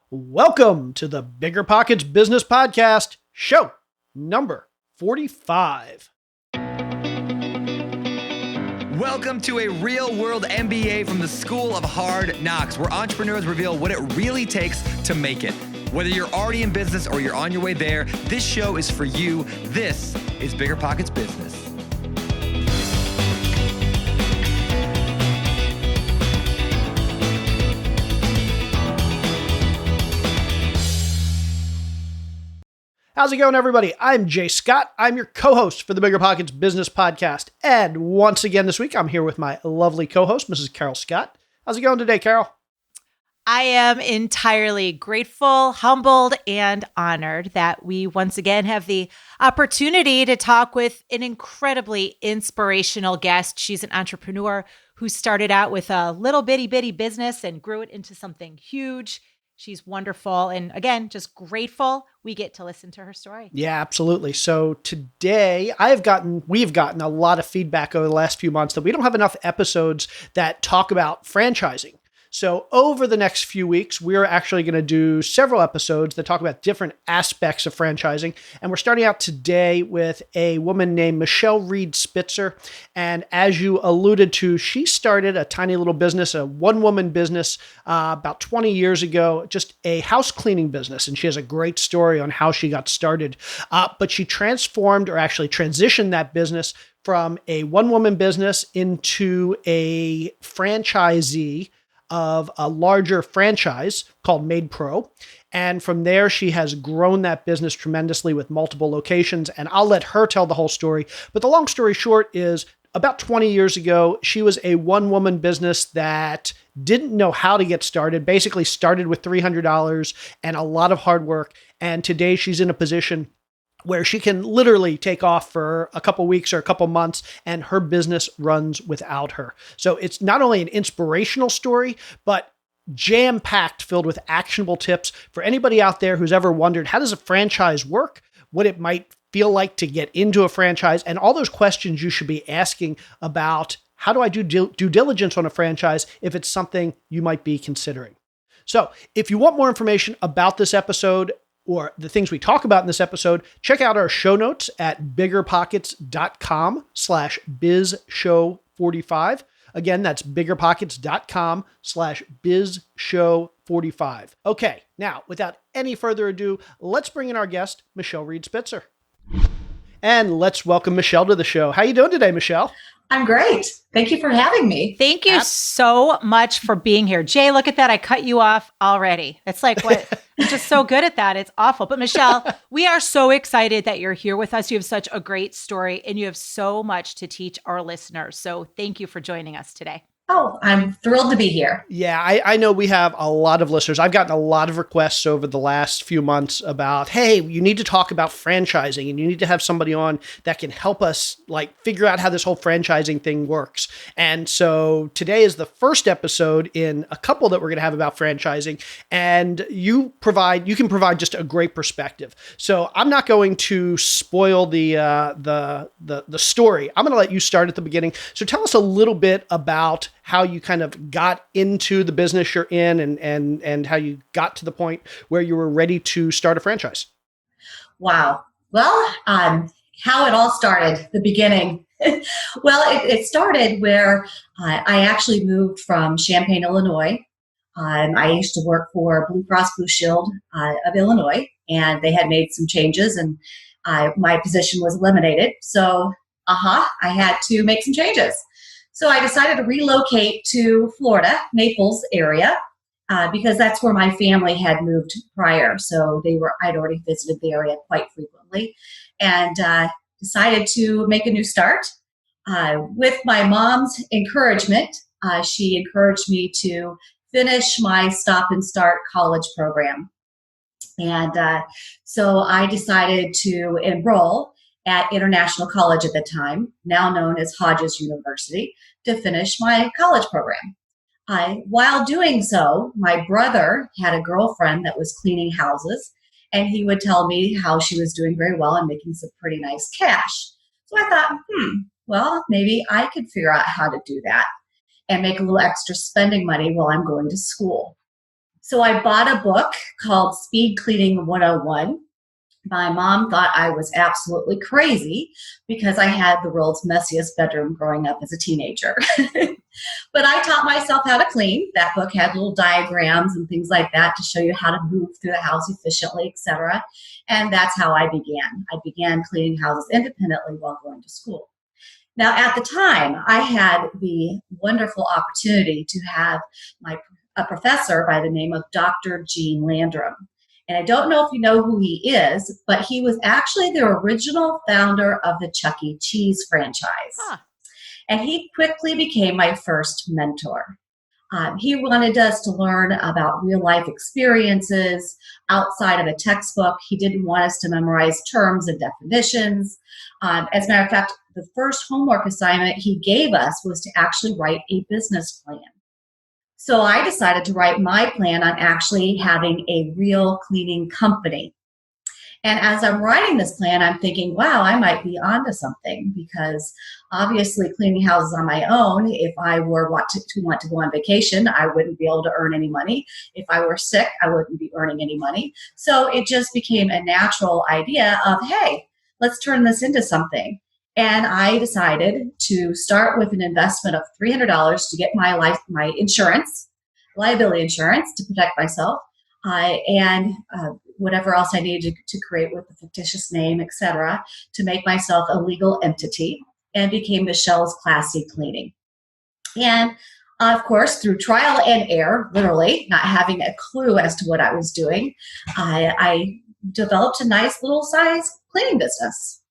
Welcome to the BiggerPockets Business Podcast, show number 45. Welcome to a real-world MBA from the School of Hard Knocks, where entrepreneurs reveal what it really takes to make it. Whether you're already in business or you're on your way there, this show is for you. This is BiggerPockets Business. How's it going, everybody? I'm Jay Scott. I'm your co-host for the BiggerPockets Business Podcast. And once again this week, I'm here with my lovely co-host, Mrs. Carol Scott. How's it going today, Carol? I am entirely grateful, humbled, and honored that we once again have the opportunity to talk with an incredibly inspirational guest. She's an entrepreneur who started out with a little bitty business and grew it into something huge. She's wonderful. And again, just grateful we get to listen to her story. Yeah, absolutely. So today we've gotten a lot of feedback over the last few months that we don't have enough episodes that talk about franchising. So over the next few weeks, we're actually going to do several episodes that talk about different aspects of franchising. And we're starting out today with a woman named Michelle Reed-Spitzer. And as you alluded to, she started a tiny little business, a one-woman business about 20 years ago, just a house cleaning business. And she has a great story on how she got started. But she transformed, or actually transitioned, that business from a one-woman business into a franchisee of a larger franchise called MaidPro. And from there, she has grown that business tremendously with multiple locations. And I'll let her tell the whole story. But the long story short is, about 20 years ago, she was a one-woman business that didn't know how to get started, basically started with $300 and a lot of hard work. And today she's in a position where she can literally take off for a couple weeks or a couple months and her business runs without her. So it's not only an inspirational story, but jam-packed, filled with actionable tips for anybody out there who's ever wondered, how does a franchise work? What it might feel like to get into a franchise, and all those questions you should be asking about how do I do due diligence on a franchise if it's something you might be considering. So if you want more information about this episode, or the things we talk about in this episode, check out our show notes at biggerpockets.com/bizshow45. Again, that's biggerpockets.com/bizshow45. Okay, now, without any further ado, let's bring in our guest, Michelle Reed-Spitzer. And let's welcome Michelle to the show. How you doing today, Michelle? I'm great. Thank you for having me. Thank you so much for being here. Jay, look at that. I cut you off already. It's like, what? I'm just so good at that. It's awful. But Michelle, we are so excited that you're here with us. You have such a great story and you have so much to teach our listeners. So thank you for joining us today. Oh, I'm thrilled to be here. Yeah, I know we have a lot of listeners. I've gotten a lot of requests over the last few months about, hey, you need to talk about franchising and you need to have somebody on that can help us figure out how this whole franchising thing works. And so today is the first episode in a couple that we're going to have about franchising, and you can provide just a great perspective. So I'm not going to spoil the story. I'm going to let you start at the beginning. So tell us a little bit about how you kind of got into the business you're in and how you got to the point where you were ready to start a franchise. Wow. Well, how it all started, the beginning. Well, it started where I actually moved from Champaign, Illinois. I used to work for Blue Cross Blue Shield of Illinois, and they had made some changes, and my position was eliminated. So, I had to make some changes. So I decided to relocate to Florida, Naples area, because that's where my family had moved prior. So I'd already visited the area quite frequently, and decided to make a new start. With my mom's encouragement, she encouraged me to finish my Stop and Start college program. And so I decided to enroll at International College at the time, now known as Hodges University, to finish my college program. While doing so, my brother had a girlfriend that was cleaning houses, and he would tell me how she was doing very well and making some pretty nice cash. So I thought, well, maybe I could figure out how to do that and make a little extra spending money while I'm going to school. So I bought a book called Speed Cleaning 101. My mom thought I was absolutely crazy because I had the world's messiest bedroom growing up as a teenager. But I taught myself how to clean. That book had little diagrams and things like that to show you how to move through the house efficiently, etc. And that's how I began. I began cleaning houses independently while going to school. Now, at the time, I had the wonderful opportunity to have a professor by the name of Dr. Gene Landrum. And I don't know if you know who he is, but he was actually the original founder of the Chuck E. Cheese franchise. Huh. And he quickly became my first mentor. He wanted us to learn about real life experiences outside of a textbook. He didn't want us to memorize terms and definitions. As a matter of fact, the first homework assignment he gave us was to actually write a business plan. So I decided to write my plan on actually having a real cleaning company. And as I'm writing this plan, I'm thinking, wow, I might be onto something, because obviously cleaning houses on my own, if I were want to go on vacation, I wouldn't be able to earn any money. If I were sick, I wouldn't be earning any money. So it just became a natural idea of, hey, let's turn this into something. And I decided to start with an investment of $300 to get my insurance, liability insurance, to protect myself, and whatever else I needed to create with the fictitious name, etc., to make myself a legal entity, and became Michelle's Classy Cleaning. And of course, through trial and error, literally not having a clue as to what I was doing, I developed a nice little size cleaning business.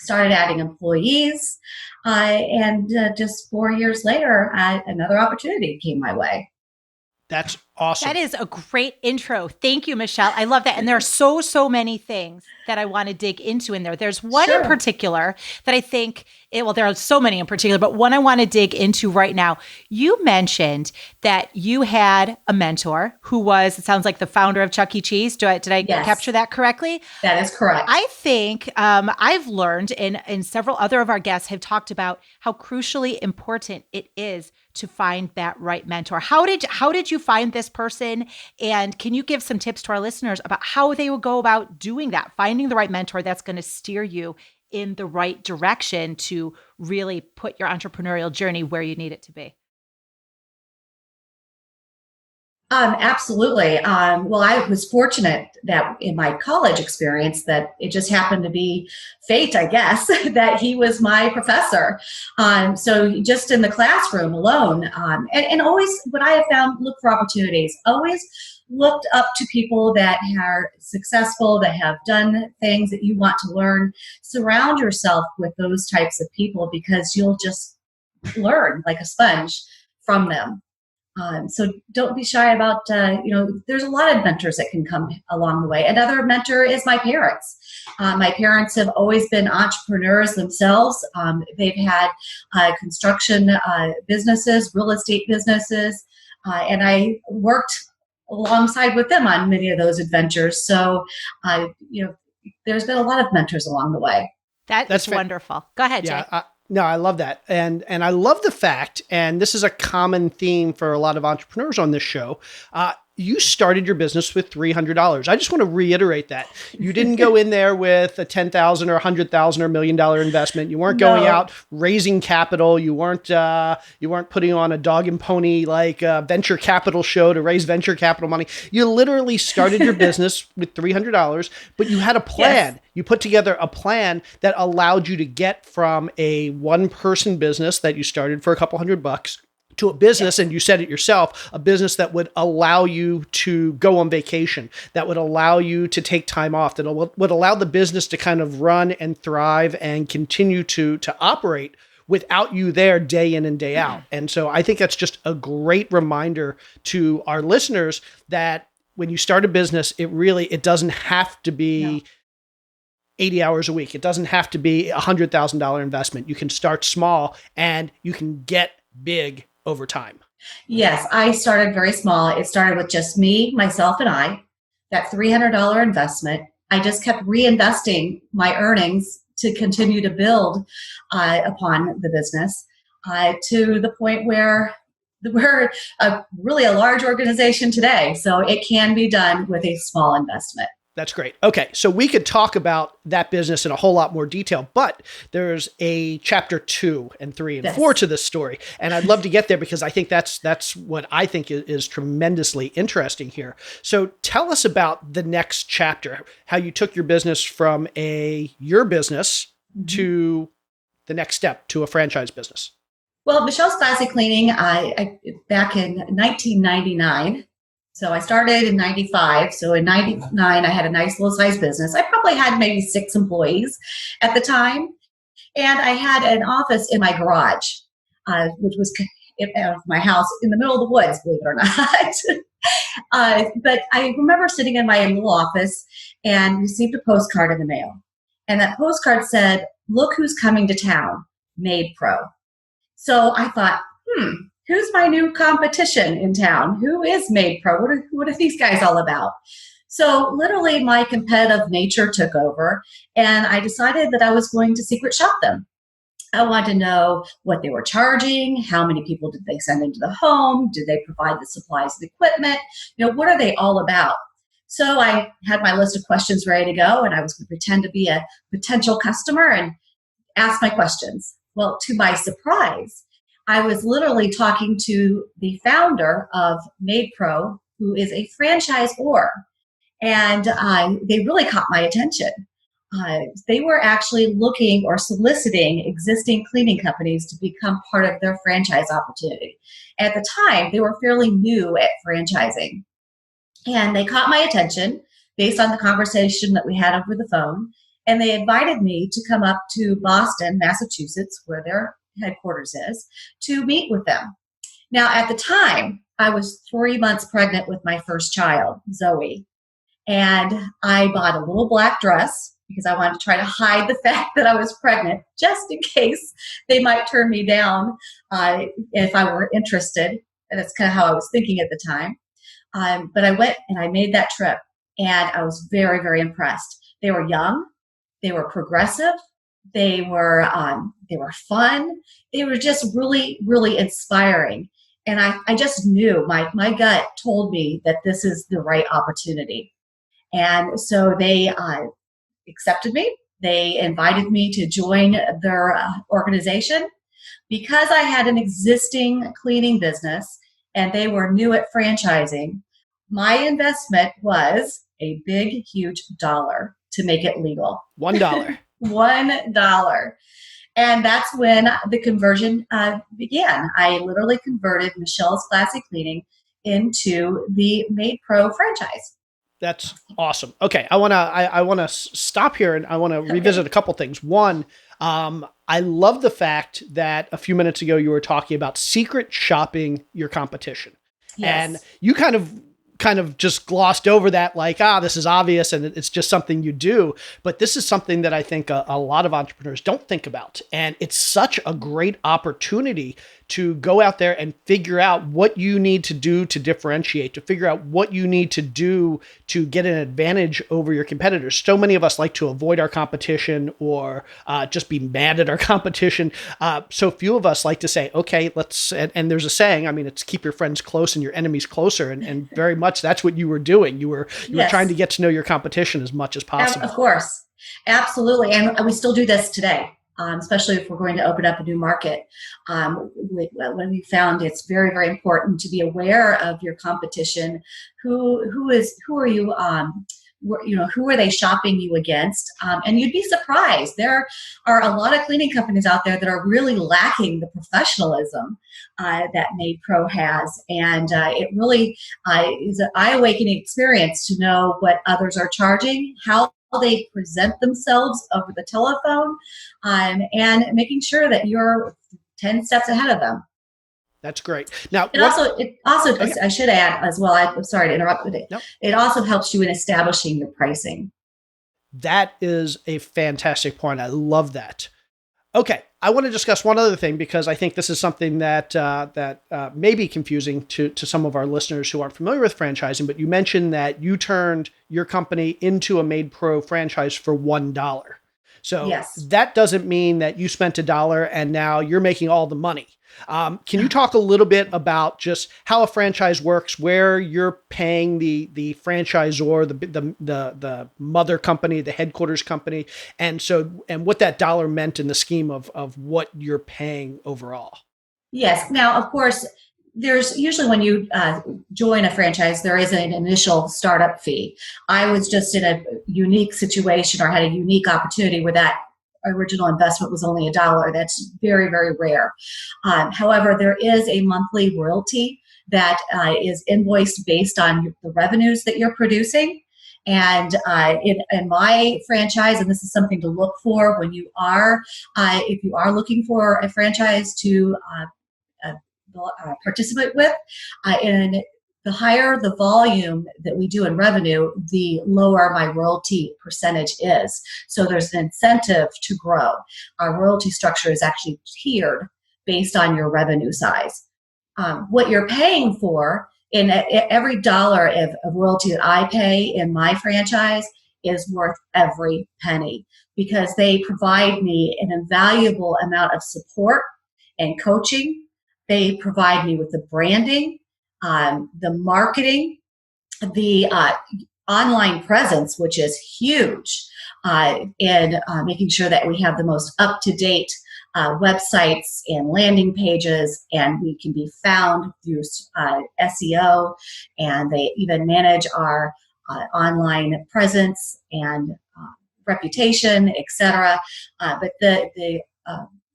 Started adding employees, and just 4 years later, another opportunity came my way. That's awesome. That is a great intro. Thank you, Michelle. I love that. And there are so many things that I want to dig into in there. There's one in particular that I think, there are so many in particular, but one I want to dig into right now. You mentioned that you had a mentor who was, it sounds like, the founder of Chuck E. Cheese. Did I capture that correctly? That is correct. I think I've learned, and several other of our guests have talked about how crucially important it is to find that right mentor. How did you find this person? And can you give some tips to our listeners about how they would go about doing that, finding the right mentor that's going to steer you in the right direction to really put your entrepreneurial journey where you need it to be? Absolutely. Well, I was fortunate that in my college experience that it just happened to be fate, I guess, that he was my professor. So just in the classroom alone, and always what I have found, look for opportunities, always looked up to people that are successful, that have done things that you want to learn. Surround yourself with those types of people, because you'll just learn like a sponge from them. So don't be shy about, there's a lot of mentors that can come along the way. Another mentor is my parents. My parents have always been entrepreneurs themselves. They've had construction businesses, real estate businesses, and I worked alongside with them on many of those adventures. So, there's been a lot of mentors along the way. That's wonderful. Go ahead, Jay. No, I love that. And I love the fact, and this is a common theme for a lot of entrepreneurs on this show, you started your business with $300. I just want to reiterate that. You didn't go in there with a $10,000 or $100,000 or $1 million investment. You weren't going out raising capital. You weren't putting on a dog and pony like venture capital show to raise venture capital money. You literally started your business with $300, but you had a plan. Yes. You put together a plan that allowed you to get from a one-person business that you started for a couple $100 to a business, and you said it yourself, a business that would allow you to go on vacation, that would allow you to take time off, that would allow the business to kind of run and thrive and continue to operate without you there day in and day out. And so I think that's just a great reminder to our listeners that when you start a business, it doesn't have to be 80 hours a week. It doesn't have to be $100,000 investment. You can start small and you can get big over time. Yes, I started very small. It started with just me, myself, and I. That $300 investment, I just kept reinvesting my earnings to continue to build upon the business to the point where we're really a large organization today. So it can be done with a small investment. That's great. Okay, so we could talk about that business in a whole lot more detail, but there's a chapter 2 and 3 and 4 to this story, and I'd love to get there because I think that's what I think is tremendously interesting here. So tell us about the next chapter, how you took your business from your business to the next step, to a franchise business. Well, Michelle's Classic Cleaning, I back in 1999. So I started in 95. So in 99, I had a nice little size business. I probably had maybe 6 employees at the time. And I had an office in my garage, which was my house in the middle of the woods, believe it or not. But I remember sitting in my little office and received a postcard in the mail. And that postcard said, "Look who's coming to town, MaidPro." So I thought, who's my new competition in town? Who is MaidPro? What are these guys all about? So literally my competitive nature took over, and I decided that I was going to secret shop them. I wanted to know what they were charging, how many people did they send into the home, did they provide the supplies and equipment, what are they all about? So I had my list of questions ready to go, and I was going to pretend to be a potential customer and ask my questions. Well, to my surprise, I was literally talking to the founder of MaidPro, who is a franchisor, and they really caught my attention. They were actually looking or soliciting existing cleaning companies to become part of their franchise opportunity. At the time, they were fairly new at franchising, and they caught my attention based on the conversation that we had over the phone, and they invited me to come up to Boston, Massachusetts, where their headquarters is, to meet with them. Now, at the time, I was 3 months pregnant with my first child, Zoe, and I bought a little black dress because I wanted to try to hide the fact that I was pregnant, just in case they might turn me down if I were interested. And that's kind of how I was thinking at the time. But I went and I made that trip, and I was very, very impressed. They were young, they were progressive, they were fun. They were just really, really inspiring. And I just knew, my gut told me that this is the right opportunity. And so they accepted me. They invited me to join their organization because I had an existing cleaning business and they were new at franchising. My investment was a big, huge dollar to make it legal. $1. $1. And that's when the conversion began. I literally converted Michelle's Classic Cleaning into the MaidPro franchise. That's awesome. Okay, I want to stop here, and I want to revisit a couple things. One, I love the fact that a few minutes ago you were talking about secret shopping your competition. Yes. And you kind of just glossed over that, like, this is obvious and it's just something you do. But this is something that I think a lot of entrepreneurs don't think about. And it's such a great opportunity to go out there and figure out what you need to do to differentiate, to figure out what you need to do to get an advantage over your competitors. So many of us like to avoid our competition or just be mad at our competition. So few of us like to say, okay, let's, and there's a saying, I mean, it's keep your friends close and your enemies closer. And very much that's what you were doing. You were trying to get to know your competition as much as possible. Of course. Absolutely. And we still do this today. Especially if we're going to open up a new market. When we found it's very, very important to be aware of your competition. Who are you? Who are they shopping you against? And you'd be surprised. There are a lot of cleaning companies out there that are really lacking the professionalism that MaidPro has. And it really is an eye-awakening experience to know what others are charging, how they present themselves over the telephone, and making sure that you're 10 steps ahead of them. That's great. Now, it also okay. I should add as well, I'm sorry to interrupt, but it also helps you in establishing your pricing. That is a fantastic point. I love that. Okay, I want to discuss one other thing because I think this is something that may be confusing to some of our listeners who aren't familiar with franchising. But you mentioned that you turned your company into a MaidPro franchise for $1. So yes. That doesn't mean that you spent $1 and now you're making all the money. Can you talk a little bit about just how a franchise works, where you're paying the franchisor, the mother company, the headquarters company, and what that dollar meant in the scheme of what you're paying overall? Yes. Now, of course, there's usually when you join a franchise, there is an initial startup fee. I was just in a unique situation or had a unique opportunity where that original investment was only $1. That's very, very rare. However, there is a monthly royalty that is invoiced based on the revenues that you're producing. And in my franchise, and this is something to look for when you are, if you are looking for a franchise to participate with, and the higher the volume that we do in revenue, the lower my royalty percentage is. So there's an incentive to grow. Our royalty structure is actually tiered based on your revenue size. What you're paying for in every dollar of royalty that I pay in my franchise is worth every penny, because they provide me an invaluable amount of support and coaching. They provide me with the branding, the marketing, the online presence, which is huge, and making sure that we have the most up-to-date websites and landing pages, and we can be found through SEO, and they even manage our online presence and reputation, etc. But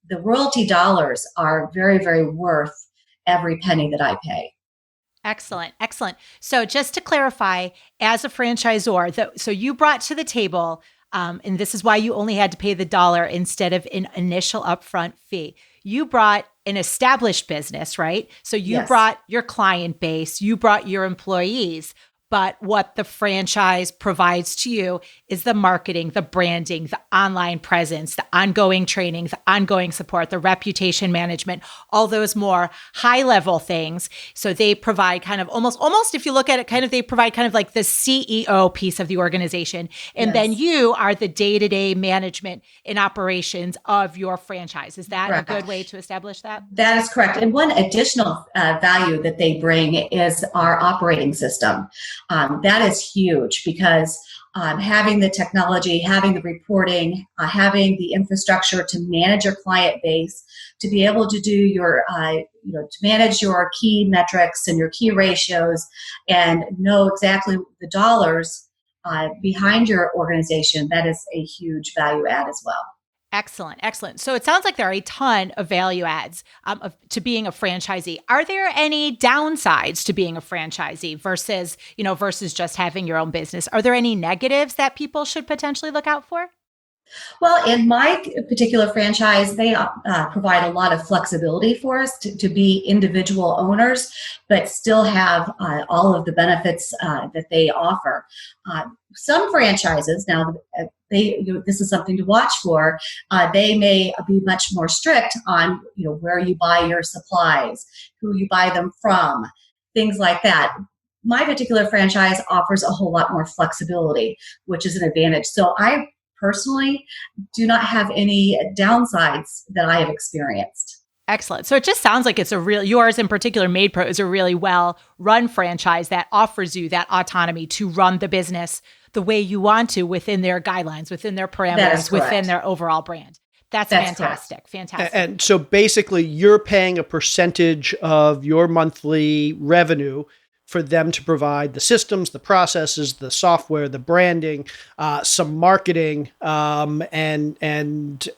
the royalty dollars are very, very worth every penny that I pay. Excellent. Excellent. So just to clarify, as a franchisor, so you brought to the table, and this is why you only had to pay the dollar instead of an initial upfront fee. You brought an established business, right? So you Yes. brought your client base, you brought your employees, but what the franchise provides to you is the marketing, the branding, the online presence, the ongoing training, the ongoing support, the reputation management, all those more high level things. So they provide kind of almost if you look at it, kind of they provide kind of like the CEO piece of the organization. And then you are the day-to-day management and operations of your franchise. Is that Correct. a good way to establish that? That is correct. And one additional value that they bring is our operating system. That is huge, because having the technology, having the reporting, having the infrastructure to manage your client base, to be able to do your, to manage your key metrics and your key ratios, and know exactly the dollars behind your organization, that is a huge value add as well. Excellent. Excellent. So it sounds like there are a ton of value adds to being a franchisee. Are there any downsides to being a franchisee versus just having your own business? Are there any negatives that people should potentially look out for? Well, in my particular franchise, they provide a lot of flexibility for us to be individual owners, but still have all of the benefits that they offer. Some franchises, now, this is something to watch for. They may be much more strict on where you buy your supplies, who you buy them from, things like that. My particular franchise offers a whole lot more flexibility, which is an advantage. So I personally do not have any downsides that I have experienced. Excellent. So it just sounds like yours in particular, MaidPro, is a really well-run franchise that offers you that autonomy to run the business the way you want to within their guidelines, within their parameters, within their overall brand. That's fantastic. Correct. Fantastic. And so basically you're paying a percentage of your monthly revenue for them to provide the systems, the processes, the software, the branding, some marketing, and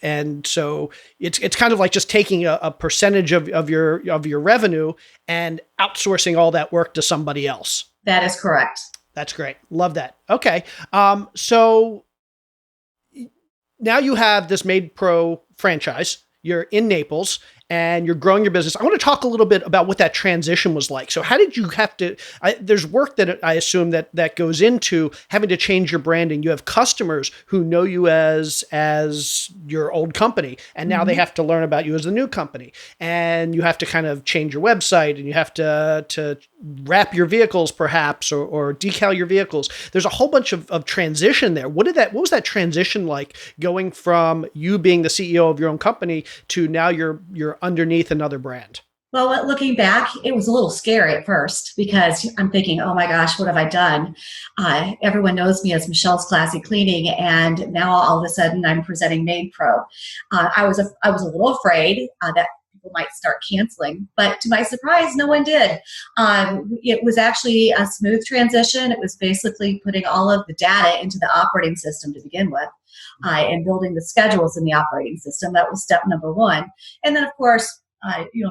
so it's kind of like just taking a percentage of your revenue and outsourcing all that work to somebody else. That is correct. That's great. Love that. Okay, so now you have this MaidPro franchise. You're in Naples and you're growing your business. I want to talk a little bit about what that transition was like. So how did you have to, there's work that I assume that goes into having to change your branding. You have customers who know you as your old company, and now they have to learn about you as the new company. And you have to kind of change your website, and you have to wrap your vehicles perhaps, or decal your vehicles. There's a whole bunch of transition there. What was that transition like, going from you being the CEO of your own company to now you're you're underneath another brand? Well, looking back, it was a little scary at first because I'm thinking, oh my gosh, what have I done? Everyone knows me as Michelle's Classy Cleaning, and now all of a sudden I'm presenting MaidPro. I was a little afraid that people might start canceling, but to my surprise, no one did. It was actually a smooth transition. It was basically putting all of the data into the operating system to begin with. And building the schedules in the operating system. That was step number one. And then, of course,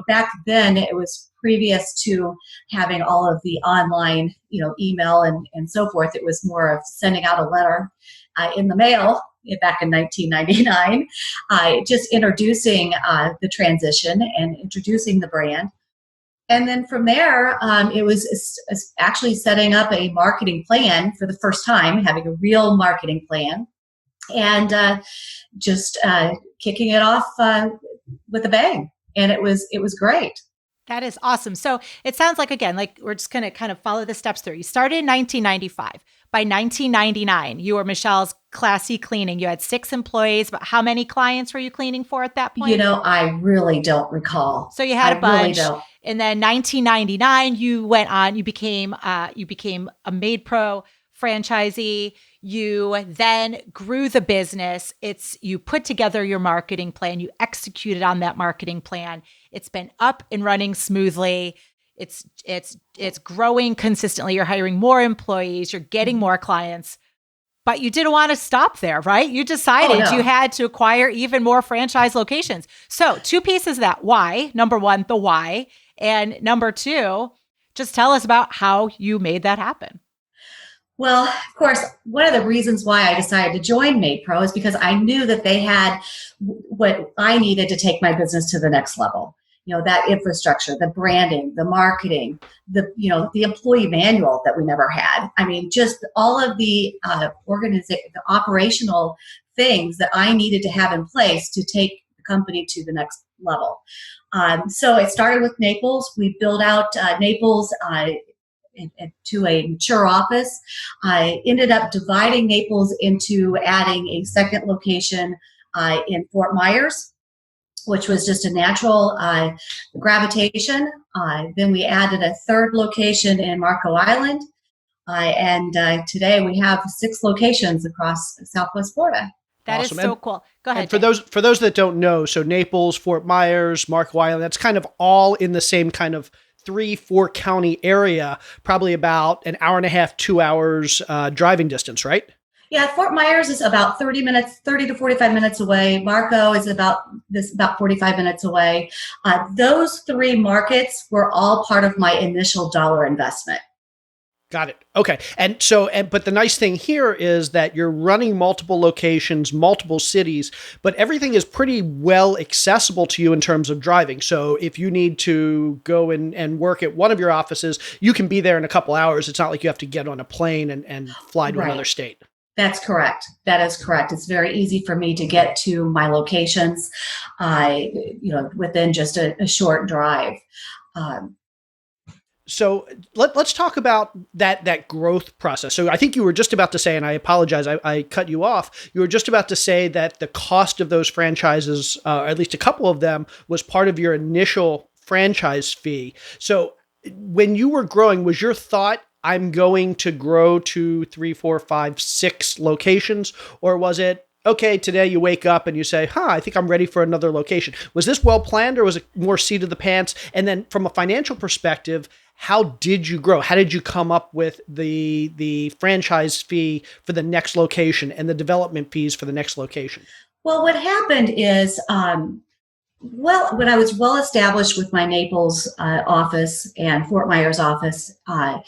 back then it was previous to having all of the online, email and so forth. It was more of sending out a letter in the mail back in 1999, just introducing the transition and introducing the brand. And then from there, it was actually setting up a marketing plan for the first time, having a real marketing plan, and just kicking it off with a bang. And it was great. That is awesome. So it sounds like, again, like we're just going to kind of follow the steps through. You started in 1995. By 1999, you were Michelle's Classy Cleaning. You had 6 employees, but how many clients were you cleaning for at that point? I really don't recall. So you had a bunch. Really don't. And then 1999, you went on, you became a MaidPro franchisee. You then grew the business. You put together your marketing plan. You executed on that marketing plan. It's been up and running smoothly. It's growing consistently. You're hiring more employees. You're getting more clients. But you didn't want to stop there, right? You decided you had to acquire even more franchise locations. So 2 pieces of that. Why? Number 1, the why. And number 2, just tell us about how you made that happen. Well, of course, one of the reasons why I decided to join MaidPro is because I knew that they had what I needed to take my business to the next level. That infrastructure, the branding, the marketing, the employee manual that we never had. I mean, just all of the the operational things that I needed to have in place to take the company to the next level. So it started with Naples. We built out Naples to a mature office. I ended up dividing Naples into adding a second location in Fort Myers, which was just a natural gravitation. Then we added a third location in Marco Island. And today we have 6 locations across Southwest Florida. That Awesome. is so cool. Go ahead. And for those that don't know, so Naples, Fort Myers, Marco Island, that's kind of all in the same kind of 3-4 county area, probably about an hour and a half, 2 hours driving distance, right? Yeah, Fort Myers is about 30 to 45 minutes away. Marco is about 45 minutes away. Those 3 markets were all part of my initial dollar investment. Got it. Okay. But the nice thing here is that you're running multiple locations, multiple cities, but everything is pretty well accessible to you in terms of driving. So if you need to go and work at one of your offices, you can be there in a couple hours. It's not like you have to get on a plane and fly to another state. That's correct. That is correct. It's very easy for me to get to my locations, within just a short drive. So let's talk about that growth process. So I think you were just about to say, and I apologize, I cut you off. You were just about to say that the cost of those franchises, at least a couple of them, was part of your initial franchise fee. So when you were growing, was your thought, I'm going to grow to 3, 4, 5, 6 locations? Or was it, okay, today you wake up and you say, I think I'm ready for another location? Was this well planned, or was it more seat of the pants? And then from a financial perspective, how did you grow? How did you come up with the franchise fee for the next location and the development fees for the next location? Well, what happened is, when I was well established with my Naples office and Fort Myers office, I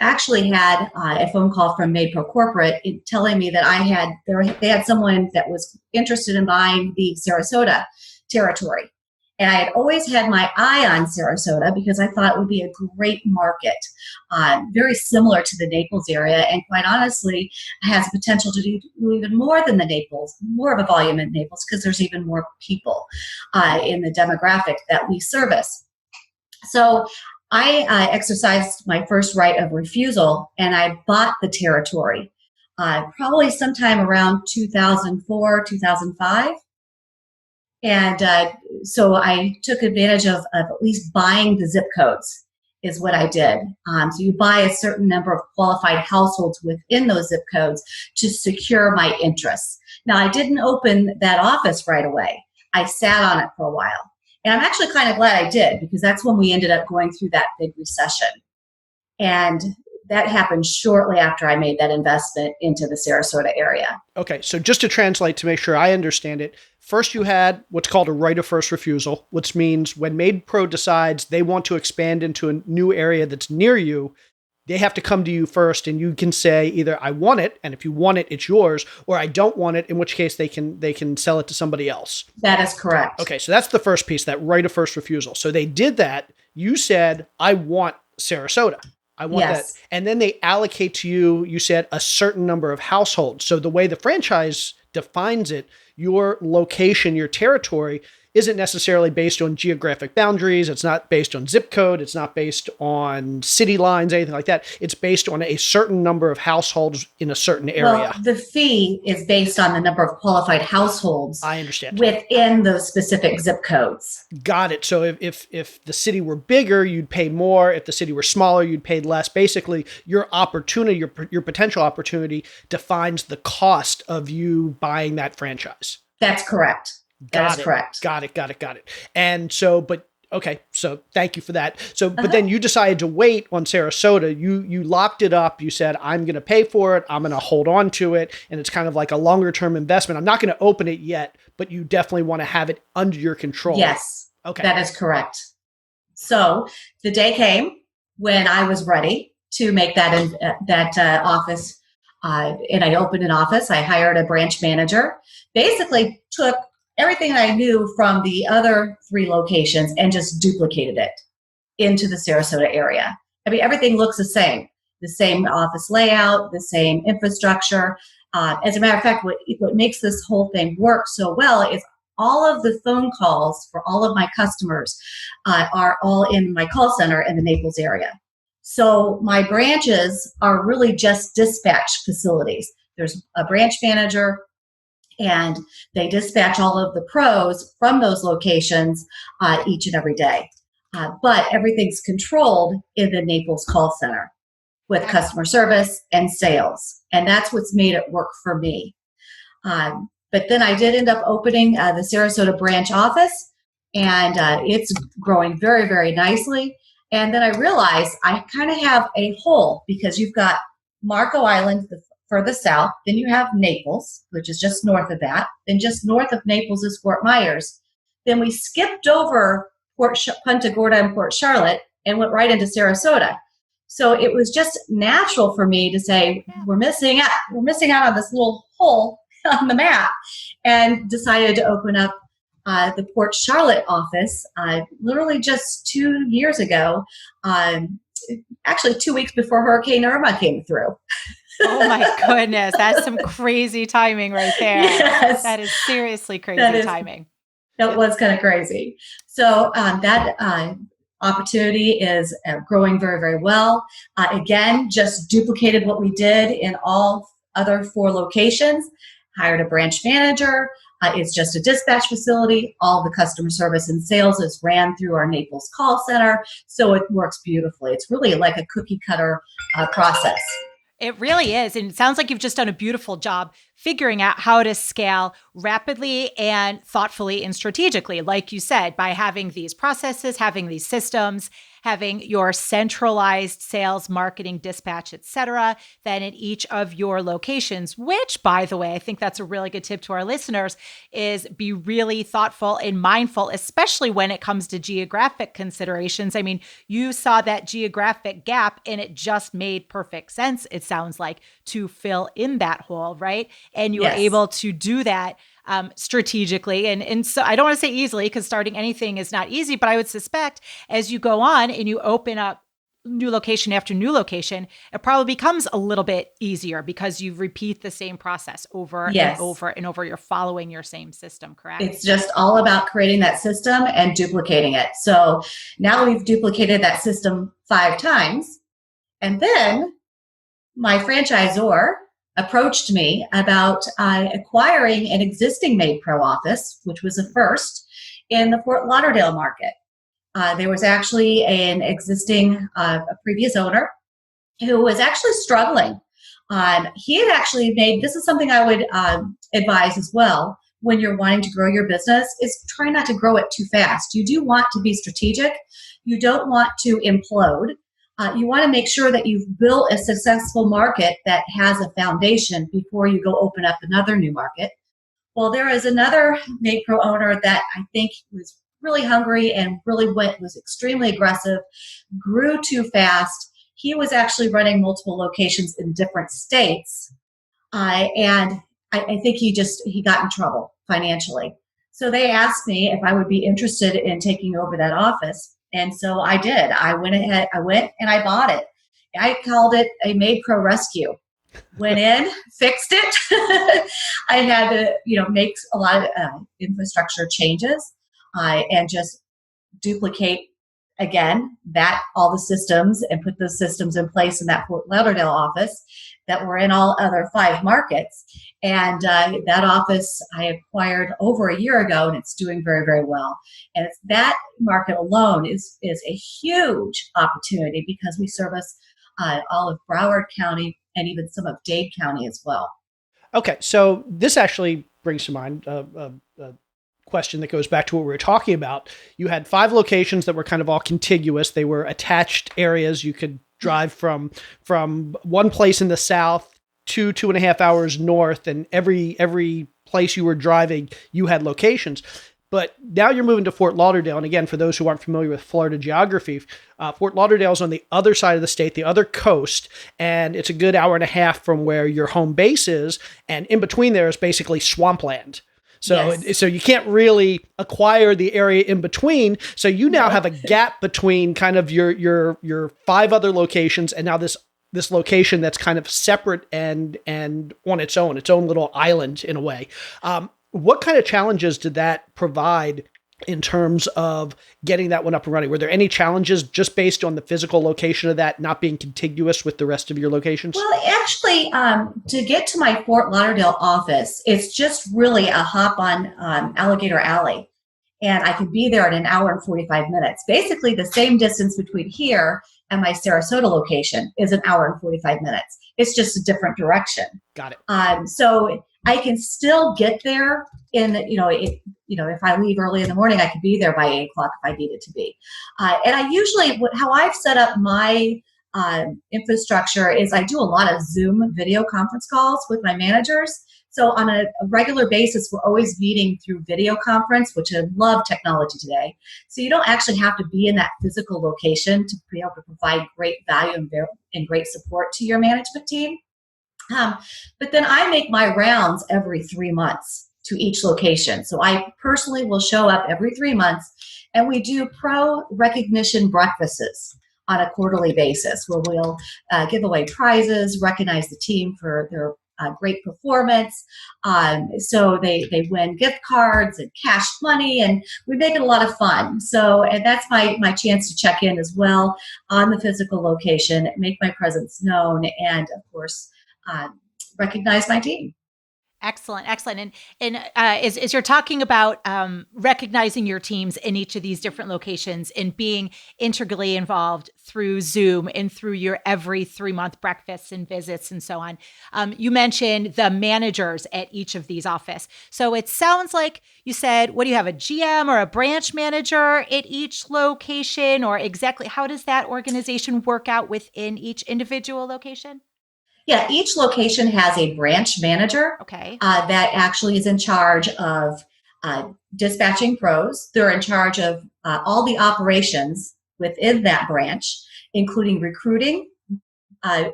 actually had a phone call from MaidPro Corporate telling me that they had someone that was interested in buying the Sarasota territory. And I had always had my eye on Sarasota because I thought it would be a great market, very similar to the Naples area, and quite honestly, has the potential to do even more than the Naples, more of a volume in Naples because there's even more people in the demographic that we service. So I exercised my first right of refusal, and I bought the territory probably sometime around 2004, 2005. And so I took advantage of at least buying the zip codes is what I did. So you buy a certain number of qualified households within those zip codes to secure my interests. Now, I didn't open that office right away. I sat on it for a while. And I'm actually kind of glad I did, because that's when we ended up going through that big recession. And that happened shortly after I made that investment into the Sarasota area. Okay, so just to translate to make sure I understand it, first you had what's called a right of first refusal, which means when MaidPro decides they want to expand into a new area that's near you, they have to come to you first, and you can say either I want it, and if you want it, it's yours, or I don't want it, in which case they can sell it to somebody else. That is correct. Okay, so that's the first piece, that right of first refusal. So they did that. You said, I want Sarasota. I want that. And then they allocate to you, you said, a certain number of households. So the way the franchise defines it, your location, your territory isn't necessarily based on geographic boundaries. It's not based on zip code. It's not based on city lines, anything like that. It's based on a certain number of households in a certain area. Well, the fee is based on the number of qualified households. I understand. Within those specific zip codes. Got it. So if the city were bigger, you'd pay more. If the city were smaller, you'd pay less. Basically, your opportunity, your potential opportunity defines the cost of you buying that franchise. That's correct. That is correct. Got it. And so, okay, so thank you for that. So, but then you decided to wait on Sarasota. You locked it up. You said, I'm going to pay for it. I'm going to hold on to it. And it's kind of like a longer term investment. I'm not going to open it yet, but you definitely want to have it under your control. Yes. Okay. That is correct. So the day came when I was ready to make that office. And I opened an office. I hired a branch manager, basically took everything I knew from the other 3 locations and just duplicated it into the Sarasota area. I mean, everything looks the same office layout, the same infrastructure. As a matter of fact, what makes this whole thing work so well is all of the phone calls for all of my customers are all in my call center in the Naples area. So my branches are really just dispatch facilities. There's a branch manager, and they dispatch all of the pros from those locations each and every day. But everything's controlled in the Naples call center with customer service and sales. And that's what's made it work for me. But then I did end up opening the Sarasota branch office, and it's growing very, very nicely. And then I realized I kind of have a hole, because you've got Marco Island, further south, then you have Naples, which is just north of that. Then just north of Naples is Fort Myers. Then we skipped over Punta Gorda and Port Charlotte and went right into Sarasota. So it was just natural for me to say, we're missing out on this little hole on the map, and decided to open up the Port Charlotte office literally just 2 years ago, actually 2 weeks before Hurricane Irma came through. Oh my goodness. That's some crazy timing right there. Yes. That is seriously crazy timing. That was kind of crazy. So that opportunity is growing very, very well. Again, just duplicated what we did in all other 4 locations, hired a branch manager. It's just a dispatch facility. All the customer service and sales is ran through our Naples call center. So it works beautifully. It's really like a cookie cutter process. It really is. And it sounds like you've just done a beautiful job figuring out how to scale rapidly and thoughtfully and strategically, like you said, by having these processes, having these systems, having your centralized sales, marketing, dispatch, et cetera, then in each of your locations, which, by the way, I think that's a really good tip to our listeners, is be really thoughtful and mindful, especially when it comes to geographic considerations. I mean, you saw that geographic gap and it just made perfect sense, it sounds like, to fill in that hole, right? And you were able to do that strategically. And so I don't want to say easily, because starting anything is not easy, but I would suspect as you go on and you open up new location after new location, it probably becomes a little bit easier because you repeat the same process over and over and over. You're following your same system, correct? It's just all about creating that system and duplicating it. So now we've duplicated that system 5 times. And then my franchisor approached me about acquiring an existing MaidPro office, which was a first in the Fort Lauderdale market. There was actually an existing, a previous owner who was actually struggling. He had actually made, this is something I would advise as well when you're wanting to grow your business, is try not to grow it too fast. You do want to be strategic. You don't want to implode. You want to make sure that you've built a successful market that has a foundation before you go open up another new market. Well, there is another MaidPro owner that I think was really hungry and really was extremely aggressive, grew too fast. He was actually running multiple locations in different states. And I think he got in trouble financially. So they asked me if I would be interested in taking over that office. And so I did. I went and I bought it. I called it a MaidPro rescue. Went in, fixed it. I had to, make a lot of infrastructure changes and just duplicate again all the systems and put those systems in place in that Fort Lauderdale office that were in all other 5 markets. And that office I acquired over a year ago, and it's doing very, very well. And that market alone is a huge opportunity because we service all of Broward County and even some of Dade County as well. Okay, so this actually brings to mind a question that goes back to what we were talking about. You had 5 locations that were kind of all contiguous. They were attached areas. You could drive from one place in the south to 2.5 hours north, and every place you were driving, you had locations. But now you're moving to Fort Lauderdale. And again, for those who aren't familiar with Florida geography, Fort Lauderdale is on the other side of the state, the other coast, and it's a good hour and a half from where your home base is. And in between there is basically swampland. So, Yes. So you can't really acquire the area in between. So you now have a gap between kind of your 5 other locations, and now this location that's kind of separate and on its own little island in a way. What kind of challenges did that provide in terms of getting that one up and running? Were there any challenges just based on the physical location of that not being contiguous with the rest of your locations? Well, actually, to get to my Fort Lauderdale office, it's just really a hop on Alligator Alley. And I could be there in an hour and 45 minutes. Basically, the same distance between here and my Sarasota location is an hour and 45 minutes. It's just a different direction. Got it. So I can still get there if I leave early in the morning, I could be there by 8 o'clock if I needed to be. And I usually, how I've set up my infrastructure is I do a lot of Zoom video conference calls with my managers. So on a regular basis, we're always meeting through video conference, which I love technology today. So you don't actually have to be in that physical location to be able to provide great value and great support to your management team. But then I make my rounds every 3 months to each location. So I personally will show up every 3 months, and we do pro recognition breakfasts on a quarterly basis where we'll give away prizes, recognize the team for their great performance. So they win gift cards and cash money, and we make it a lot of fun. So, and that's my chance to check in as well on the physical location, make my presence known, and of course, recognize my team. Excellent. And as you're talking about recognizing your teams in each of these different locations and being integrally involved through Zoom and through your every 3-month breakfasts and visits and so on, you mentioned the managers at each of these offices. So it sounds like you said, what do you have, a GM or a branch manager at each location, or exactly how does that organization work out within each individual location? Yeah, each location has a branch manager that actually is in charge of dispatching pros. They're in charge of all the operations within that branch, including recruiting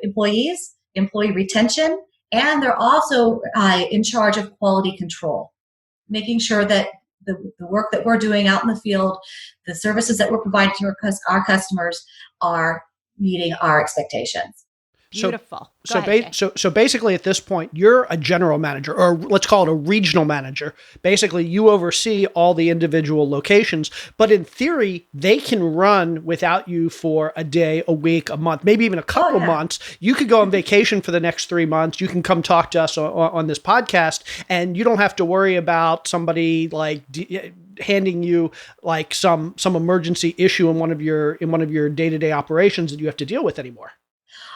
employees, employee retention, and they're also in charge of quality control, making sure that the work that we're doing out in the field, the services that we're providing to our customers are meeting our expectations. Beautiful. So basically at this point, you're a general manager, or let's call it a regional manager. Basically, you oversee all the individual locations, but in theory, they can run without you for a day, a week, a month, maybe even a couple months. You could go on vacation for the next 3 months. You can come talk to us on this podcast, and you don't have to worry about somebody like handing you like some emergency issue in one of your day-to-day operations that you have to deal with anymore.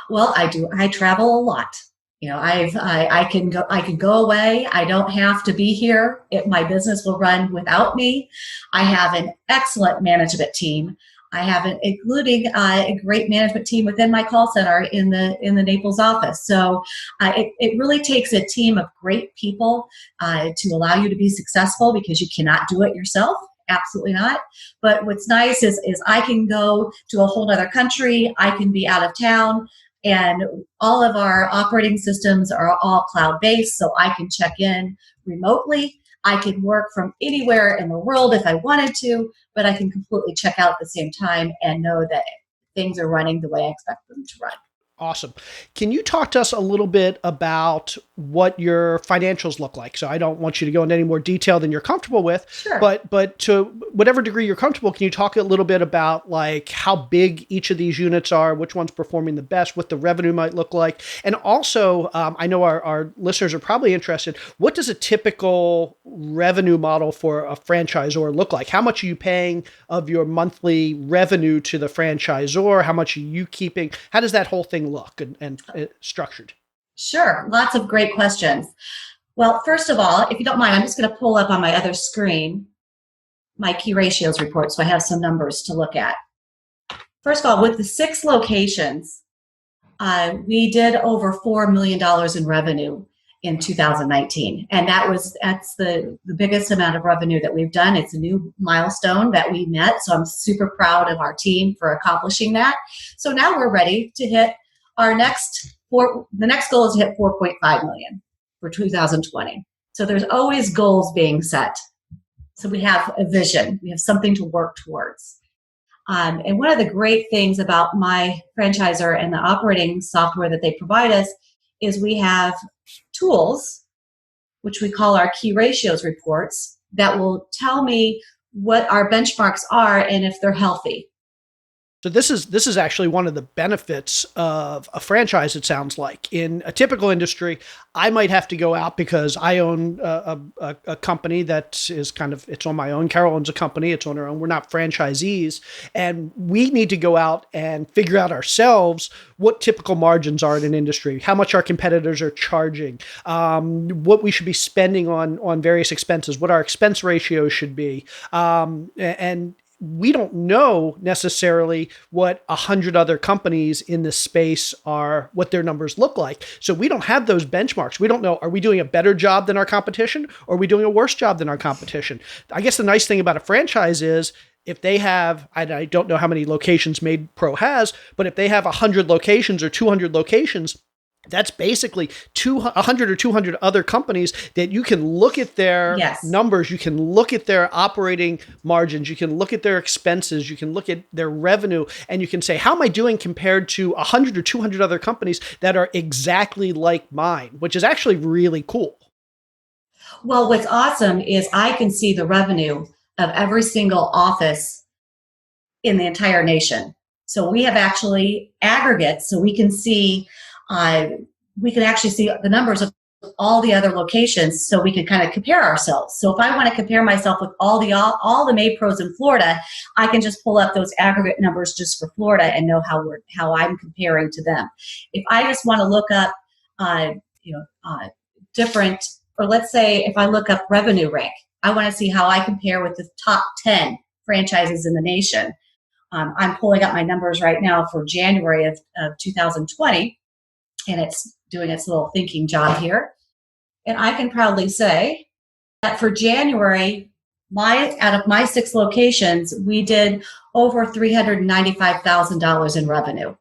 Well, I do. I travel a lot. I can go away. I don't have to be here. My business will run without me. I have an excellent management team. I have including a great management team within my call center in the Naples office. So it really takes a team of great people to allow you to be successful, because you cannot do it yourself. Absolutely not. But what's nice is I can go to a whole other country. I can be out of town. And all of our operating systems are all cloud-based, so I can check in remotely. I can work from anywhere in the world if I wanted to, but I can completely check out at the same time and know that things are running the way I expect them to run. Awesome. Can you talk to us a little bit about what your financials look like? So I don't want you to go into any more detail than you're comfortable with, Sure. but to whatever degree you're comfortable, can you talk a little bit about like how big each of these units are, which one's performing the best, what the revenue might look like? And also, I know our listeners are probably interested, what does a typical revenue model for a franchisor look like? How much are you paying of your monthly revenue to the franchisor? How much are you keeping? How does that whole thing look and structured? Sure. Lots of great questions. Well, first of all, if you don't mind, I'm just going to pull up on my other screen my key ratios report so I have some numbers to look at. First of all, with the 6 locations, we did over $4 million in revenue in 2019. And that's the biggest amount of revenue that we've done. It's a new milestone that we met. So I'm super proud of our team for accomplishing that. So now we're ready to hit our the next goal is to hit 4.5 million for 2020. So there's always goals being set. So we have a vision. We have something to work towards. And one of the great things about my franchisor and the operating software that they provide us is we have tools, which we call our key ratios reports, that will tell me what our benchmarks are and if they're healthy. So this is actually one of the benefits of a franchise, it sounds like. In a typical industry, I might have to go out because I own a company that is it's on my own. Carol owns a company, it's on her own. We're not franchisees. And we need to go out and figure out ourselves what typical margins are in an industry, how much our competitors are charging, what we should be spending on various expenses, what our expense ratios should be. And we don't know necessarily what 100 other companies in this space are, what their numbers look like. So we don't have those benchmarks. We don't know, are we doing a better job than our competition, or are we doing a worse job than our competition? I guess the nice thing about a franchise is if they have, I don't know how many locations MaidPro has, but if they have 100 locations or 200 locations, that's basically 100 or 200 other companies that you can look at their numbers, you can look at their operating margins, you can look at their expenses, you can look at their revenue, and you can say, how am I doing compared to 100 or 200 other companies that are exactly like mine, which is actually really cool. Well, what's awesome is I can see the revenue of every single office in the entire nation. So we have actually aggregates, so we can see actually see the numbers of all the other locations, so we can kind of compare ourselves. So if I want to compare myself with all the MaidPros in Florida, I can just pull up those aggregate numbers just for Florida and know how I'm comparing to them. If I just want to look up, different, or let's say if I look up revenue rank, I want to see how I compare with the top 10 franchises in the nation. I'm pulling up my numbers right now for January of 2020. And it's doing its little thinking job here. And I can proudly say that for January, out of my 6 locations, we did over $395,000 in revenue.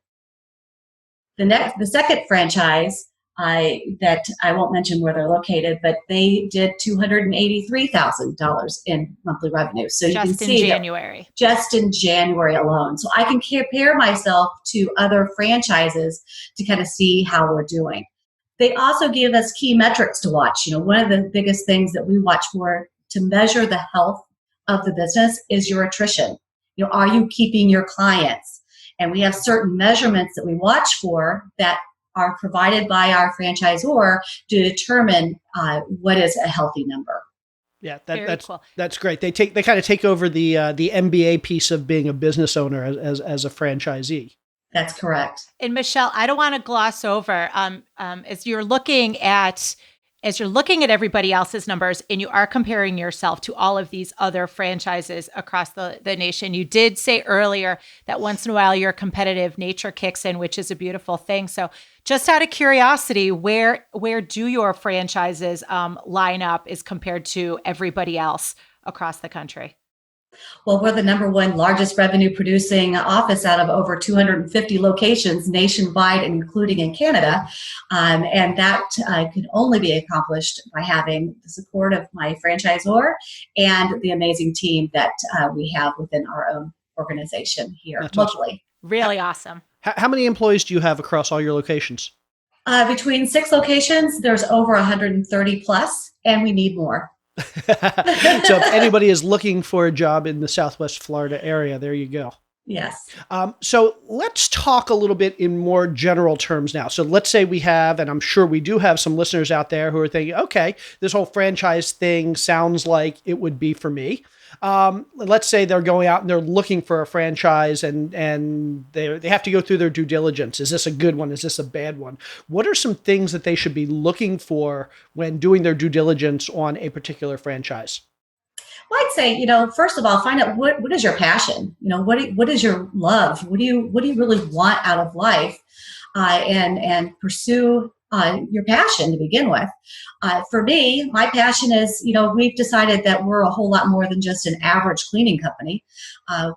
The second franchise that I won't mention where they're located, but they did $283,000 in monthly revenue. So you can Just in see January. Just in January alone. So I can compare myself to other franchises to kind of see how we're doing. They also give us key metrics to watch. One of the biggest things that we watch for to measure the health of the business is your attrition. Are you keeping your clients? And we have certain measurements that we watch for that are provided by our franchisor to determine what is a healthy number. Yeah, that's cool. That's great. They kind of take over the MBA piece of being a business owner as a franchisee. That's correct. And Michelle, I don't want to gloss over as you're looking at everybody else's numbers and you are comparing yourself to all of these other franchises across the nation. You did say earlier that once in a while your competitive nature kicks in, which is a beautiful thing. So just out of curiosity, where do your franchises line up as compared to everybody else across the country? Well, we're the number one largest revenue producing office out of over 250 locations nationwide, including in Canada. And that can only be accomplished by having the support of my franchisor and the amazing team that we have within our own organization here locally. Awesome. Really awesome. How many employees do you have across all your locations? Between 6 locations, there's over 130 plus, and we need more. So if anybody is looking for a job in the Southwest Florida area, there you go. Yes. So let's talk a little bit in more general terms now. So let's say we have, and I'm sure we do have some listeners out there who are thinking, okay, this whole franchise thing sounds like it would be for me. Let's say they're going out and they're looking for a franchise and they have to go through their due diligence. Is this a good one? Is this a bad one? What are some things that they should be looking for when doing their due diligence on a particular franchise? Well, I'd say, first of all, find out what is your passion. What is your love? What do you really want out of life? And pursue your passion to begin with. For me, my passion is, we've decided that we're a whole lot more than just an average cleaning company, out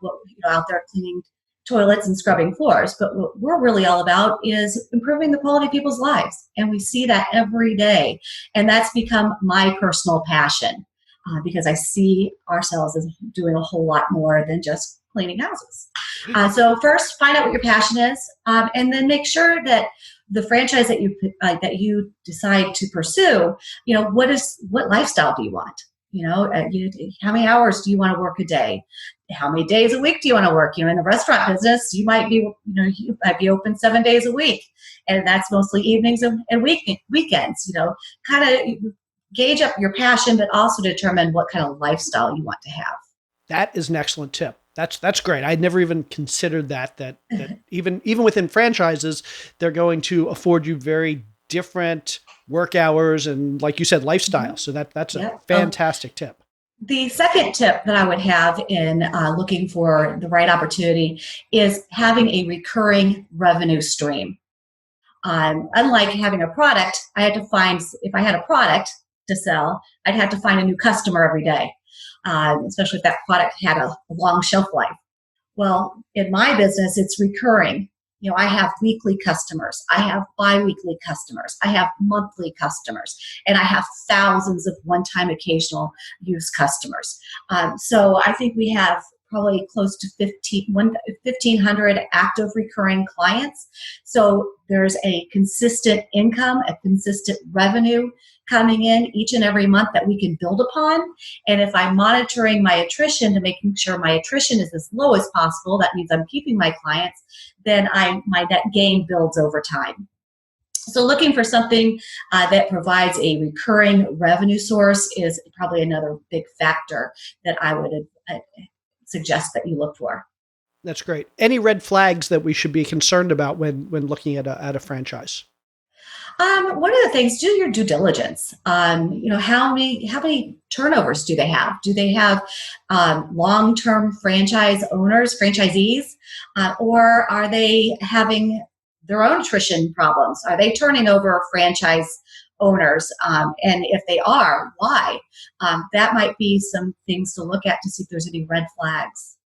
there cleaning toilets and scrubbing floors. But what we're really all about is improving the quality of people's lives. And we see that every day. And that's become my personal passion because I see ourselves as doing a whole lot more than just cleaning houses. So first, find out what your passion is, and then make sure that the franchise that you decide to pursue, what lifestyle do you want? How many hours do you want to work a day? How many days a week do you want to work? In the restaurant business, you might be open 7 days a week, and that's mostly evenings and weekends. Kind of gauge up your passion, but also determine what kind of lifestyle you want to have. That is an excellent tip. That's great. I'd never even considered that even within franchises, they're going to afford you very different work hours and, like you said, lifestyle. So that's a fantastic tip. The second tip that I would have in looking for the right opportunity is having a recurring revenue stream. Unlike having a product, if I had a product to sell, I'd have to find a new customer every day. Especially if that product had a long shelf life. Well, in my business, it's recurring. I have weekly customers. I have bi-weekly customers. I have monthly customers. And I have thousands of one-time occasional use customers. So I think we have probably close to 1,500 active recurring clients. So there's a consistent income, a consistent revenue coming in each and every month that we can build upon. And if I'm monitoring my attrition to making sure my attrition is as low as possible, that means I'm keeping my clients, then my net gain builds over time. So looking for something that provides a recurring revenue source is probably another big factor that I would suggest that you look for. That's great. Any red flags that we should be concerned about when looking at a franchise? One of the things, do your due diligence. How many turnovers do they have? Do they have long-term franchise owners, franchisees, or are they having their own attrition problems? Are they turning over franchise owners? And if they are, why? That might be some things to look at to see if there's any red flags.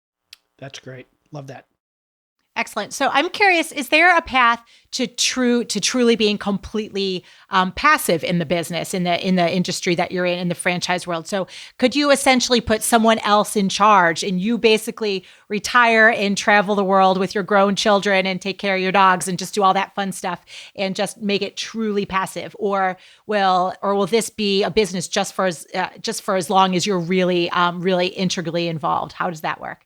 That's great. Love that. Excellent. So I'm curious, is there a path to truly being completely passive in the business, in the industry that you're in the franchise world? So could you essentially put someone else in charge and you basically retire and travel the world with your grown children and take care of your dogs and just do all that fun stuff and just make it truly passive? Or will this be a business just for as long as you're really integrally involved? How does that work?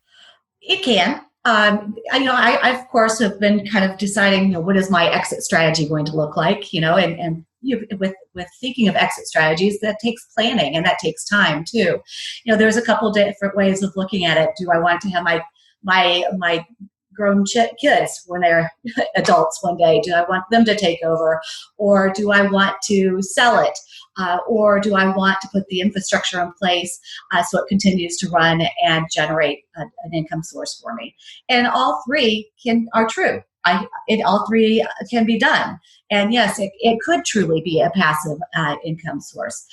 It can. I of course have been kind of deciding, what is my exit strategy going to look like, with thinking of exit strategies, that takes planning and that takes time too. There's a couple different ways of looking at it. Do I want to have my grown kids when they're adults one day? Do I want them to take over, or do I want to sell it? Or do I want to put the infrastructure in place so it continues to run and generate an income source for me? And all three are true. All three can be done. And yes, it could truly be a passive income source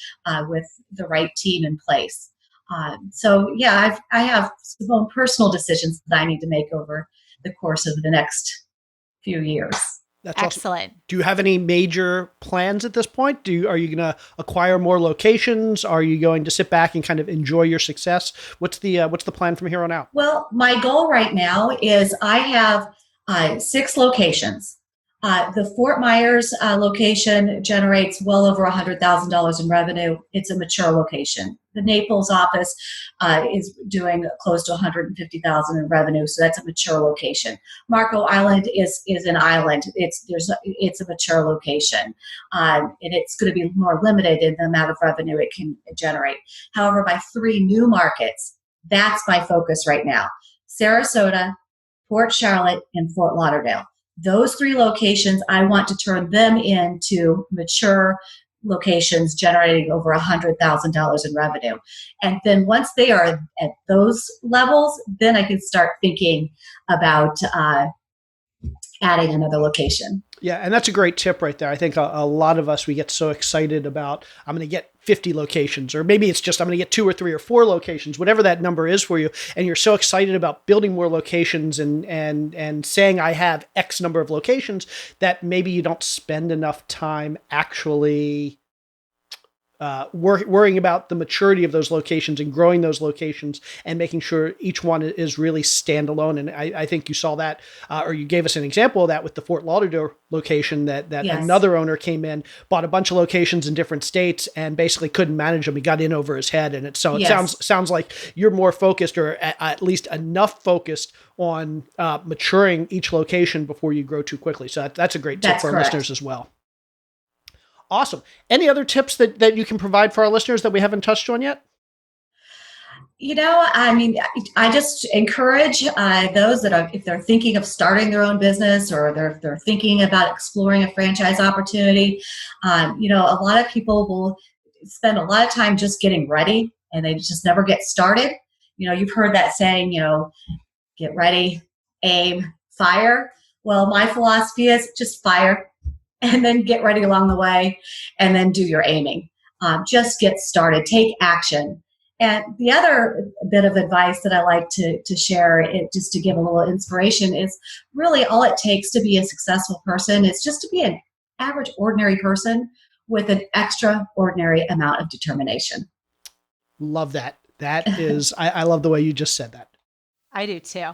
with the right team in place. I have some own personal decisions that I need to make over the course of the next few years. That's excellent. Awesome. Do you have any major plans at this point? Are you going to acquire more locations? Are you going to sit back and kind of enjoy your success? What's the plan from here on out? Well, my goal right now is I have 6 locations. The Fort Myers location generates well over $100,000 in revenue. It's a mature location. The Naples office is doing close to $150,000 in revenue, so that's a mature location. Marco Island is an island. It's a mature location, and it's going to be more limited in the amount of revenue it can generate. However, my 3 new markets, that's my focus right now: Sarasota, Port Charlotte, and Fort Lauderdale. Those 3 locations, I want to turn them into mature locations generating over $100,000 in revenue. And then once they are at those levels, then I can start thinking about adding another location. Yeah, and that's a great tip right there. I think a lot of us, we get so excited about, I'm going to get 50 locations, or maybe it's just I'm going to get 2 or 3 or 4 locations, whatever that number is for you. And you're so excited about building more locations and saying I have X number of locations that maybe you don't spend enough time actually worrying about the maturity of those locations and growing those locations and making sure each one is really standalone. And I think you saw that, or you gave us an example of that with the Fort Lauderdale location that yes. Another owner came in, bought a bunch of locations in different states and basically couldn't manage them. He got in over his head. And it yes. sounds like you're more focused, or at least enough focused on maturing each location before you grow too quickly. So that's a great tip for our listeners as well. Awesome. Any other tips that you can provide for our listeners that we haven't touched on yet? I just encourage those that if they're thinking of starting their own business, or they're thinking about exploring a franchise opportunity, a lot of people will spend a lot of time just getting ready and they just never get started. You've heard that saying, get ready, aim, fire. Well, my philosophy is just fire, and then get ready along the way, and then do your aiming. Just get started, take action. And the other bit of advice that I like to share, just to give a little inspiration, is really all it takes to be a successful person is just to be an average, ordinary person with an extraordinary amount of determination. Love that. That is, I love the way you just said that. I do too.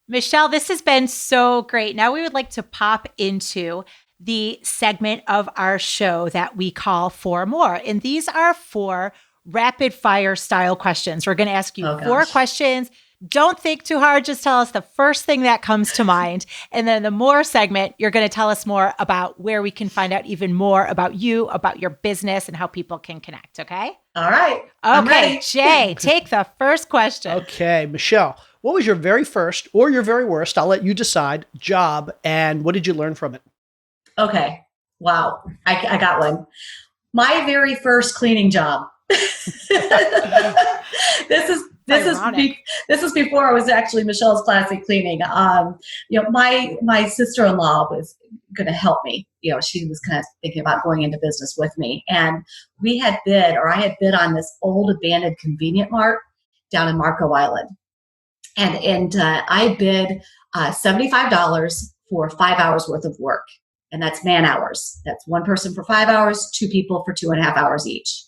Michelle, this has been so great. Now we would like to pop into the segment of our show that we call 4 More. And these are 4 rapid fire style questions. We're going to ask you 4 questions. Don't think too hard. Just tell us the first thing that comes to mind. And then the more segment, you're going to tell us more about where we can find out even more about you, about your business, and how people can connect. Okay? All right. Okay, Jay, take the first question. Okay, Michelle, what was your very first or your very worst, I'll let you decide, job, and what did you learn from it? Okay. Wow. I got one. My very first cleaning job. This is before I was actually Michelle's Classic Cleaning. My sister-in-law was going to help me. She was kind of thinking about going into business with me, and I had bid on this old abandoned convenient mart down in Marco Island, and I bid $75 for 5 hours worth of work. And that's man hours. That's one person for 5 hours, two people for 2.5 hours each.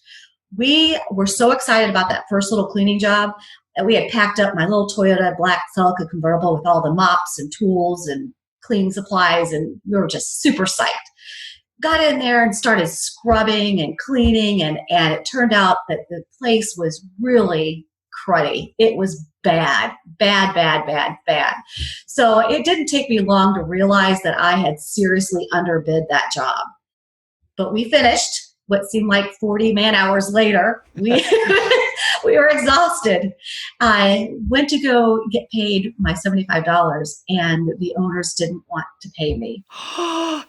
We were so excited about that first little cleaning job that we had packed up my little Toyota black Celica convertible with all the mops and tools and cleaning supplies, and we were just super psyched. Got in there and started scrubbing and cleaning, and it turned out that the place was really cruddy. It was bad. So it didn't take me long to realize that I had seriously underbid that job. But we finished what seemed like 40 man hours later. We were exhausted. I went to go get paid my $75, and the owners didn't want to pay me.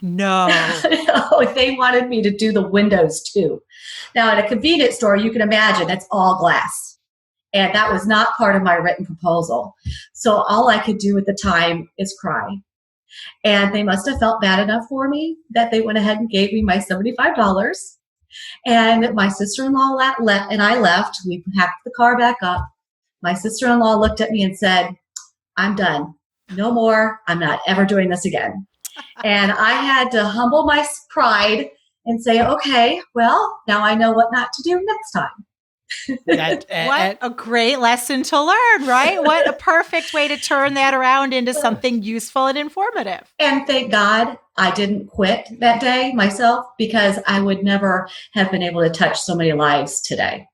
No. No, they wanted me to do the windows too. Now, at a convenience store, you can imagine that's all glass. And that was not part of my written proposal. So all I could do at the time is cry. And they must have felt bad enough for me that they went ahead and gave me my $75. And my sister-in-law and I left. We packed the car back up. My sister-in-law looked at me and said, "I'm done. No more. I'm not ever doing this again." And I had to humble my pride and say, okay, well, now I know what not to do next time. What a great lesson to learn, right? What a perfect way to turn that around into something useful and informative. And thank God I didn't quit that day myself, because I would never have been able to touch so many lives today.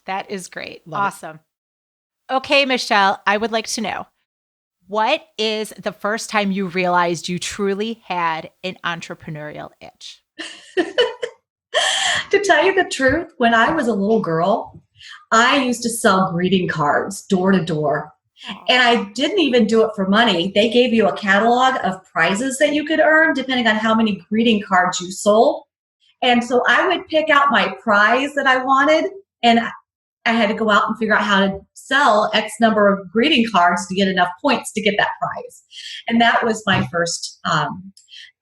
That is great. Love awesome. Okay, Michelle, I would like to know, what is the first time you realized you truly had an entrepreneurial itch? To tell you the truth, when I was a little girl, I used to sell greeting cards door to door. And I didn't even do it for money. They gave you a catalog of prizes that you could earn depending on how many greeting cards you sold. And so I would pick out my prize that I wanted, and I had to go out and figure out how to sell X number of greeting cards to get enough points to get that prize. And that was my first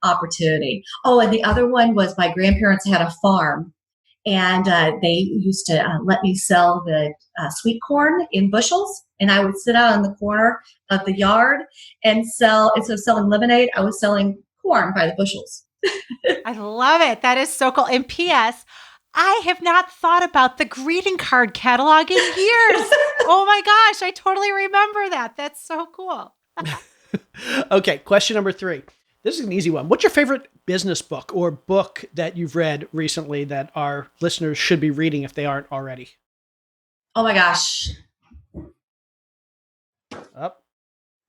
opportunity. Oh, and the other one was my grandparents had a farm, and they used to let me sell the sweet corn in bushels. And I would sit out on the corner of the yard and sell, instead of selling lemonade, I was selling corn by the bushels. I love it. That is so cool. And P.S., I have not thought about the greeting card catalog in years. Oh my gosh, I totally remember that. That's so cool. Okay, question number 3. This is an easy one. What's your favorite business book or book that you've read recently that our listeners should be reading if they aren't already? Oh my gosh.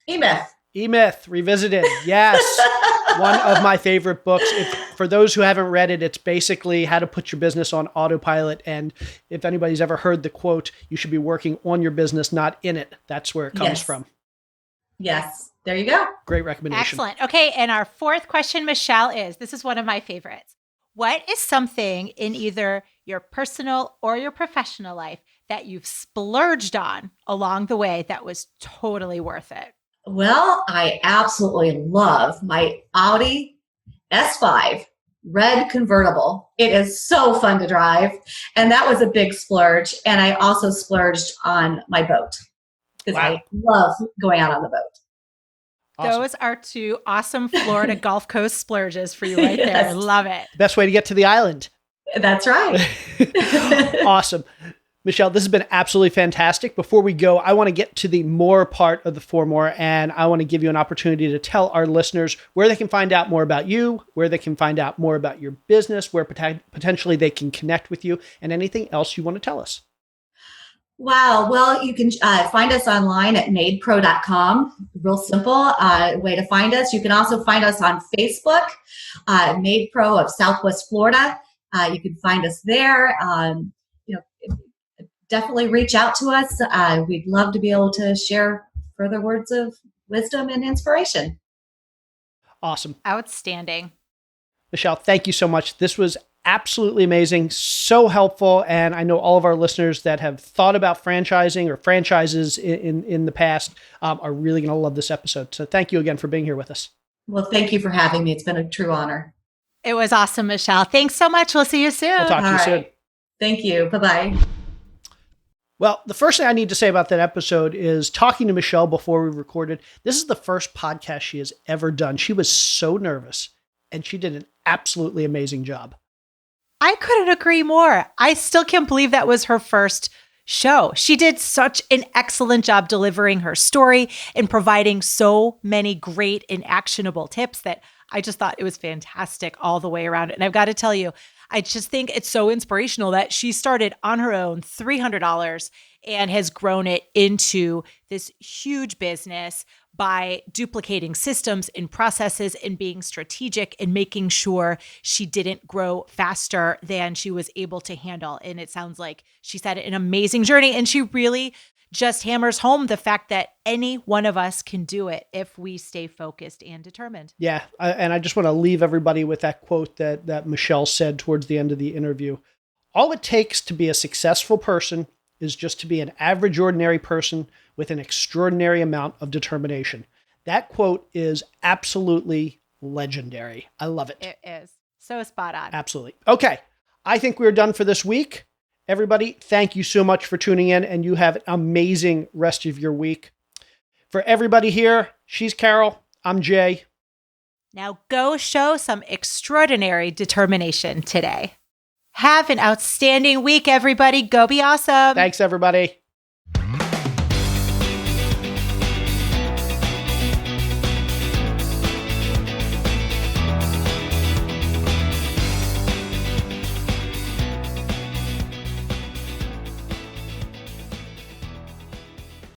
E-Myth. E-Myth Revisited. Yes. One of my favorite books. For those who haven't read it, it's basically how to put your business on autopilot. And if anybody's ever heard the quote, you should be working on your business, not in it. That's where it comes from. Yes. There you go. Great recommendation. Excellent. Okay. And our fourth question, Michelle, this is one of my favorites. What is something in either your personal or your professional life that you've splurged on along the way that was totally worth it? Well, I absolutely love my Audi S5 red convertible. It is so fun to drive. And that was a big splurge. And I also splurged on my boat because I love going out on the boat. Awesome. Those are 2 awesome Florida Gulf Coast splurges for you right there. Yes. Love it. Best way to get to the island. That's right. Awesome. Michelle, this has been absolutely fantastic. Before we go, I want to get to the more part of the 4 More, and I want to give you an opportunity to tell our listeners where they can find out more about you, where they can find out more about your business, where potentially they can connect with you, and anything else you want to tell us. Wow. Well, you can find us online at maidpro.com. Real simple way to find us. You can also find us on Facebook, MaidPro of Southwest Florida. You can find us there. Definitely reach out to us. We'd love to be able to share further words of wisdom and inspiration. Awesome. Outstanding. Michelle, thank you so much. This was absolutely amazing, so helpful. And I know all of our listeners that have thought about franchising or franchises in the past are really going to love this episode. So thank you again for being here with us. Well, thank you for having me. It's been a true honor. It was awesome, Michelle. Thanks so much. We'll see you soon. We'll talk to you soon. Thank you. Bye-bye. Well, the first thing I need to say about that episode is talking to Michelle before we recorded. This is the first podcast she has ever done. She was so nervous, and she did an absolutely amazing job. I couldn't agree more. I still can't believe that was her first show. She did such an excellent job delivering her story and providing so many great and actionable tips that I just thought it was fantastic all the way around. And I've got to tell you, I just think it's so inspirational that she started on her own, $300, and has grown it into this huge business by duplicating systems and processes and being strategic and making sure she didn't grow faster than she was able to handle. And it sounds like she's had an amazing journey, and she really just hammers home the fact that any one of us can do it if we stay focused and determined. Yeah. And I just want to leave everybody with that quote that Michelle said towards the end of the interview. All it takes to be a successful person is just to be an average, ordinary person with an extraordinary amount of determination. That quote is absolutely legendary. I love it. It is so spot on. Absolutely. Okay. I think we're done for this week. Everybody, thank you so much for tuning in, and you have an amazing rest of your week. For everybody here, she's Carol. I'm Jay. Now go show some extraordinary determination today. Have an outstanding week, everybody. Go be awesome. Thanks, everybody.